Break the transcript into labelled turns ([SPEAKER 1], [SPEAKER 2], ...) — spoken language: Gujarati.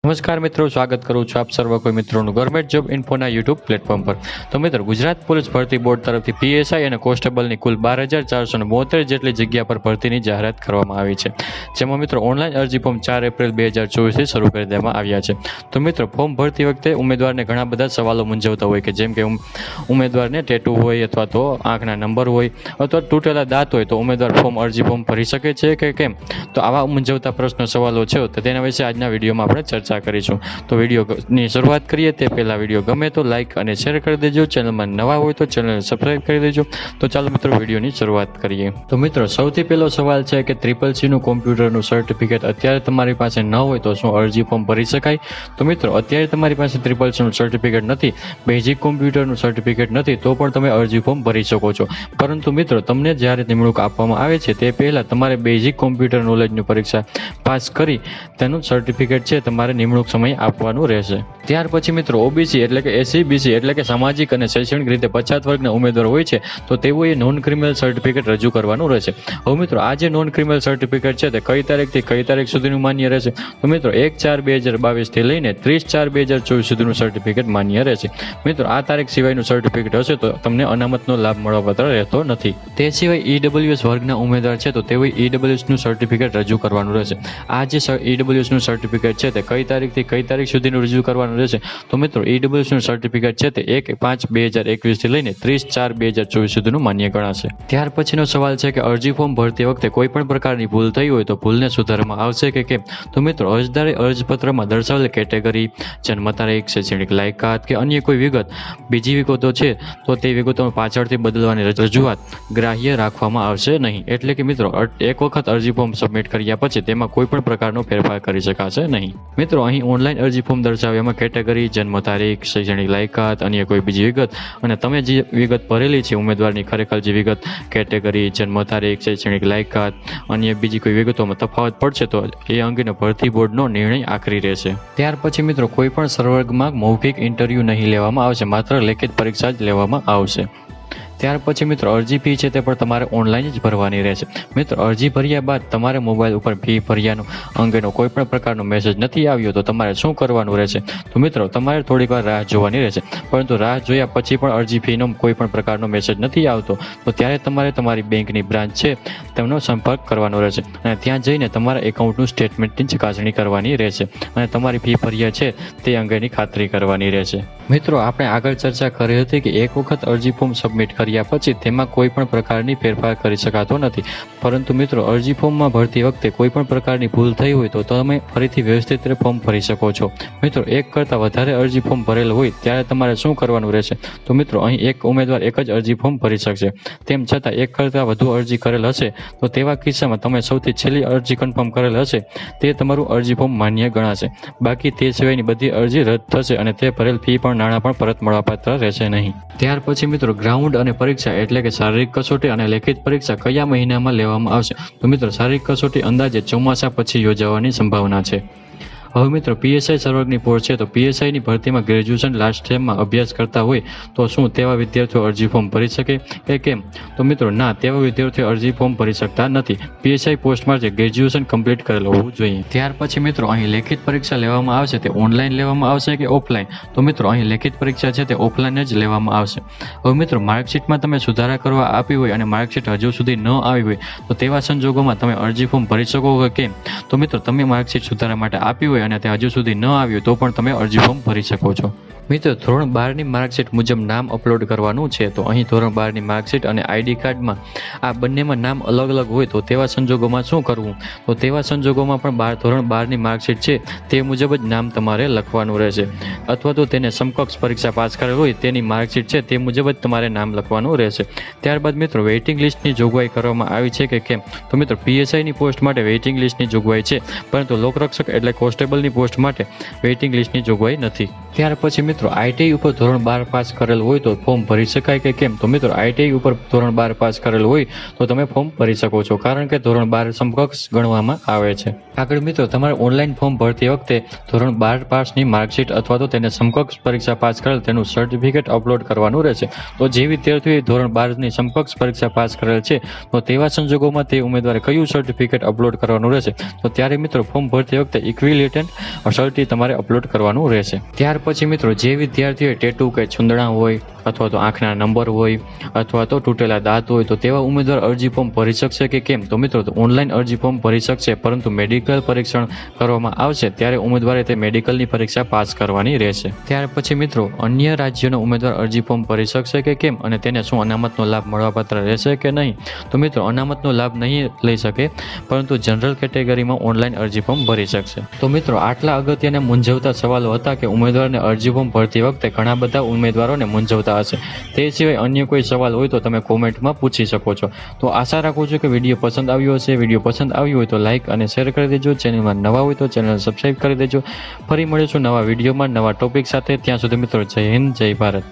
[SPEAKER 1] નમસ્કાર મિત્રો, સ્વાગત કરું છું આપ સર્વ કોઈ મિત્રોનું ગવર્મેન્ટ જોબ ઇન્ફોના યુટ્યુબ પ્લેટફોર્મ પર. તો મિત્રો, ગુજરાત પોલીસ ભરતી બોર્ડ તરફથી પીએસઆઈ અને કોન્સ્ટેબલની કુલ 12,472 જેટલી જગ્યા પર ભરતીની જાહેરાત કરવામાં આવી છે. જેમાં મિત્રો ઓનલાઈન અરજી ફોર્મ 4 એપ્રિલ 2024થી શરૂ કરી દેવામાં આવ્યા છે. તો મિત્રો, ફોર્મ ભરતી વખતે ઉમેદવારને ઘણા બધા સવાલો મૂંઝવતા હોય કે જેમ કે ઉમેદવારને ટેટુ હોય અથવા તો આંખના નંબર હોય અથવા તૂટેલા દાંત હોય તો ઉમેદવાર અરજી ફોર્મ ભરી શકે છે કે કેમ? તો આવા મૂંઝવતા પ્રશ્નો સવાલો છે તો તેના વિશે આજના વિડીયોમાં આપણે ચર્ચા કરીશું. તો વિડીયોની શરૂઆત કરીએ તે પહેલા વિડીયો ગમે તો લાઈક અને શેર કરી દેજો. ચેનલમાં નવા હોય તો ચેનલને સબસ્ક્રાઇબ કરી દેજો. તો ચાલો મિત્રો, વિડીયોની શરૂઆત કરીએ. તો મિત્રો, સૌથી પહેલો સવાલ છે કે CCC નું કોમ્પ્યુટરનું સર્ટિફિકેટ અત્યારે તમારી પાસે ન હોય તો શું અરજી ફોર્મ ભરી શકાય? તો મિત્રો, અત્યારે તમારી પાસે CCC નું સર્ટિફિકેટ નથી, બેઝિક કોમ્પ્યુટરનું સર્ટિફિકેટ નથી તો પણ તમે અરજી ફોર્મ ભરી શકો છો. પરંતુ મિત્રો, તમને જ્યારે નિમણૂક આપવામાં આવે છે તે પહેલા તમારે બેઝિક કોમ્પ્યુટર નોલેજની પરીક્ષા પાસ કરી તેનું સર્ટિફિકેટ છે તમારે નિમણૂક સમય આપવાનું રહેશે. ત્યાર પછી મિત્રો, ઓબીસી એટલે કે SC/BC એટલે કે સામાજિક અને શૈક્ષણિક રીતે પછાત વર્ગના ઉમેદવાર હોય છે તો તેઓએ નોન ક્રિમિનલ સર્ટિફિકેટ રજૂ કરવાનું રહેશે. હવે મિત્રો, આ જે નોન ક્રિમિનલ સર્ટિફિકેટ છે તે કઈ તારીખથી કઈ તારીખ સુધીનું માન્ય રહેશે? તો મિત્રો, 1/4/2022 થી લઈને 30/4/2024 સુધીનું સર્ટિફિકેટ માન્ય રહેશે. મિત્રો, આ તારીખ સિવાયનું સર્ટિફિકેટ હશે તો તમને અનામતનો લાભ મળવાપાત્ર રહેતો નથી. તે સિવાય EWS વર્ગના ઉમેદવાર છે તો તેઓએ EWS નું સર્ટિફિકેટ રજૂ કરવાનું રહેશે. આ જે EWS નું સર્ટિફિકેટ છે તે કઈ તારીખથી કઈ તારીખ સુધીનું રજૂ કરવાનું રહેશે? તો મિત્રો, EWS નું સર્ટિફિકેટ છે તે 1/5/2021 થી લઈને 30/4/2024 સુધીનું માન્ય ગણાશે. ત્યાર પછીનો સવાલ છે કે અરજી ફોર્મ ભરતી વખતે કોઈ પણ પ્રકારની ભૂલ થઈ હોય તો ભૂલને સુધારવામાં આવશે કે કેમ? તો મિત્રો, અરજદારે અરજપત્રમાં દર્શાવેલ કેટેગરી, જન્મ તારીખ, શૈક્ષણિક લાયકાત કે અન્ય કોઈ વિગત બીજી વિગતો છે તો તે વિગતો પાછળથી બદલવાની રજૂઆત ગ્રાહ્ય રાખવામાં આવશે નહીં. એટલે કે મિત્રો, એક વખત અરજી ફોર્મ સબમિટ કર્યા પછી તેમાં કોઈ પણ પ્રકારનો ફેરફાર કરી શકાશે નહીં. મિત્રો, અહીં ઓનલાઈન અરજી ફોર્મ દર્શાવ્યામાં કેટેગરી, જન્મ તારીખ, શૈક્ષણિક લાયકાત, અન્ય કોઈ બીજી વિગત અને તમે જે વિગત ભરેલી છે ઉમેદવારની ખરેખર જે વિગત કેટેગરી, જન્મ તારીખ, શૈક્ષણિક લાયકાત, અન્ય બીજી કોઈ વિગતોમાં તફાવત પડશે તો એ અંગેનો ભરતી બોર્ડનો નિર્ણય આખરી રહેશે. ત્યાર પછી મિત્રો, કોઈ પણ સંવર્ગમાં મૌખિક ઇન્ટરવ્યૂ નહીં લેવામાં આવશે, માત્ર લેખિત પરીક્ષા જ લેવામાં આવશે. ત્યાર પછી મિત્રો, અરજી ફી છે તે પણ તમારે ઓનલાઈન જ ભરવાની રહેશે. મિત્રો, અરજી ભર્યા બાદ તમારે મોબાઈલ ઉપર ફી ભર્યાનો અંગેનો કોઈ પણ પ્રકારનો મેસેજ નથી આવ્યો તો તમારે શું કરવાનું રહેશે? તો મિત્રો, તમારે થોડીક વાર રાહ જોવાની રહેશે. પરંતુ રાહ જોયા પછી પણ અરજી ફીનો કોઈ પણ પ્રકારનો મેસેજ નથી આવતો તો ત્યારે તમારે તમારી બેંકની બ્રાન્ચ છે તેમનો સંપર્ક કરવાનો રહેશે અને ત્યાં જઈને તમારા એકાઉન્ટનું સ્ટેટમેન્ટની ચકાસણી કરવાની રહેશે અને તમારી ફી ભર્યા છે તે અંગેની ખાતરી કરવાની રહેશે. મિત્રો, આપણે આગળ ચર્ચા કરી હતી કે એક વખત અરજી ફોર્મ સબમિટ કર્યા પછી તેમાં કોઈ પણ પ્રકારની ફેરફાર કરી શકાતો નથી. પરંતુ મિત્રો, અરજી ફોર્મમાં ભરતી વખતે કોઈ પણ પ્રકારની ભૂલ થઈ હોય તો તમે ફરીથી વ્યવસ્થિત રીતે ફોર્મ ભરી શકો છો. મિત્રો, એક કરતાં વધારે અરજી ફોર્મ ભરેલ હોય ત્યારે તમારે શું કરવાનું રહેશે? તો મિત્રો, અહીં એક ઉમેદવાર એક જ અરજી ફોર્મ ભરી શકશે. તેમ છતાં એક કરતાં વધુ અરજી કરેલ હશે તો તેવા કિસ્સામાં તમે સૌથી છેલ્લી અરજી કન્ફર્મ કરેલ હશે તે તમારું અરજી ફોર્મ માન્ય ગણાશે. બાકી તે સિવાયની બધી અરજી રદ થશે અને તે ભરેલ ફી પણ નાણાં પણ પરત મળવાપાત્ર રહેશે નહીં. ત્યાર પછી મિત્રો, ગ્રાઉન્ડ અને પરીક્ષા એટલે કે શારીરિક કસોટી અને લેખિત પરીક્ષા કયા મહિનામાં લેવામાં આવશે? તો મિત્રો, શારીરિક કસોટી અંદાજે ચોમાસા પછી યોજાવાની સંભાવના છે. હવે મિત્રો, PSI સંવર્ગની પોસ્ટ છે તો PSIની ભરતીમાં ગ્રેજ્યુએશન લાસ્ટ સેમમાં અભ્યાસ કરતા હોય તો શું તેવા વિદ્યાર્થીઓ અરજી ફોર્મ ભરી શકે કે કેમ? તો મિત્રો, ના, તેવા વિદ્યાર્થીઓ અરજી ફોર્મ ભરી શકતા નથી. PSI પોસ્ટમાં જે ગ્રેજ્યુએશન કમ્પ્લીટ કરેલું હોવું જોઈએ. ત્યાર પછી મિત્રો, અહીં લેખિત પરીક્ષા લેવામાં આવશે તે ઓનલાઈન લેવામાં આવશે કે ઓફલાઈન? તો મિત્રો, અહીં લેખિત પરીક્ષા છે તે ઓફલાઈન જ લેવામાં આવશે. હવે મિત્રો, માર્કશીટમાં તમે સુધારા કરવા આપી હોય અને માર્કશીટ હજુ સુધી ન આવી હોય તો તેવા સંજોગોમાં તમે અરજી ફોર્મ ભરી શકો કે કેમ? તો મિત્રો, તમે માર્કશીટ સુધારા માટે આપી હોય અને તે હજુ સુધી ન આવ્યું તો પણ તમે અરજી ફોર્મ ભરી શકો છો. મિત્રો, ધોરણ 12ની માર્કશીટ મુજબ નામ અપલોડ કરવાનું છે તો અહીં ધોરણ 12ની માર્કશીટ અને ID કાર્ડમાં આ બંનેમાં નામ અલગ અલગ હોય તો તેવા સંજોગોમાં શું કરવું? તો તેવા સંજોગોમાં પણ ધોરણ 12ની માર્કશીટ છે તે મુજબ જ નામ તમારે લખવાનું રહેશે અથવા તો તેને સમકક્ષ પરીક્ષા પાસ કરેલ હોય તેની માર્કશીટ છે તે મુજબ જ તમારે નામ લખવાનું રહેશે. ત્યારબાદ મિત્રો, વેઇટિંગ લિસ્ટની જોગવાઈ કરવામાં આવી છે કે કેમ? તો મિત્રો, PSIની પોસ્ટ માટે વેઇટિંગ લિસ્ટની જોગવાઈ છે પરંતુ લોકરક્ષક એટલે કોન્સ્ટેબલની પોસ્ટ માટે વેઇટિંગ લિસ્ટની જોગવાઈ નથી. ત્યાર પછી મિત્રો, ITI ઉપર ધોરણ 12 પાસ કરેલ હોય તો ફોર્મ ભરી શકાય કે કેમ? તો મિત્રો, ITI ઉપર ધોરણ 12 પાસ કરેલ હોય તો તમે ફોર્મ ભરી શકો છો કારણ કે ધોરણ 12 સમકક્ષ ગણવામાં આવે છે. આગળ મિત્રો, તમારે ઓનલાઈન ફોર્મ ભરતી વખતે ધોરણ 12 પાસની માર્કશીટ અથવા તો તેને સમકક્ષ પરીક્ષા પાસ કરેલ તેનું સર્ટિફિકેટ અપલોડ કરવાનું રહેશે. તો જે વિદ્યાર્થીઓએ ધોરણ 12ની સમકક્ષ પરીક્ષા પાસ કરેલ છે તો તેવા સંજોગોમાં તે ઉમેદવારે કયું સર્ટિફિકેટ અપલોડ કરવાનું રહેશે? તો ત્યારે મિત્રો, ફોર્મ ભરતી વખતે ઇક્વિલેટરલ કન્ટેન્ટ અસલથી તમારે અપલોડ કરવાનું રહેશે. ત્યાર પછી મિત્રો જે વિદ્યાર્થીઓએ ટેટુ કે છુંદણા હોય અથવા તો આંખના નંબર હોય અથવા તો તૂટેલા દાંત હોય તો તેવા ઉમેદવાર અરજી ફોર્મ ભરી શકશે કે કેમ? તો મિત્રો ઓનલાઈન અરજી ફોર્મ ભરી શકશે, પરંતુ મેડિકલ પરીક્ષણ કરવામાં આવશે ત્યારે ઉમેદવારે તે મેડિકલની પરીક્ષા પાસ કરવાની રહેશે. ત્યાર પછી મિત્રો અન્ય રાજ્યનો ઉમેદવાર અરજી ફોર્મ ભરી શકશે કે કેમ અને તેને શું અનામતનો લાભ મળવાપાત્ર રહેશે કે નહીં? તો મિત્રો અનામતનો લાભ નહીં લઈ શકે, પરંતુ જનરલ કેટેગરીમાં ઓનલાઈન અરજી ફોર્મ ભરી શકશે. તો મિત્રો આટલા અગત્યના મૂંઝવતા સવાલો હતા કે ઉમેદવારને અરજી ફોર્મ ભરતી વખતે ઘણા બધા ઉમેદવારોને મૂંઝવતા હશે. તે સિવાય અન્ય કોઈ સવાલ હોય તો તમે કોમેન્ટમાં પૂછી શકો છો. તો આશા રાખું છું કે વિડીયો પસંદ આવ્યો હશે. વિડીયો પસંદ આવ્યો હોય તો લાઇક અને શેર કરી દેજો. ચેનલમાં નવા હોય તો ચેનલ સબસ્ક્રાઈબ કરી દેજો. ફરી મળીશું નવા વિડીયોમાં નવા ટોપિક સાથે. ત્યાં સુધી મિત્રો જય હિન્દ, જય ભારત.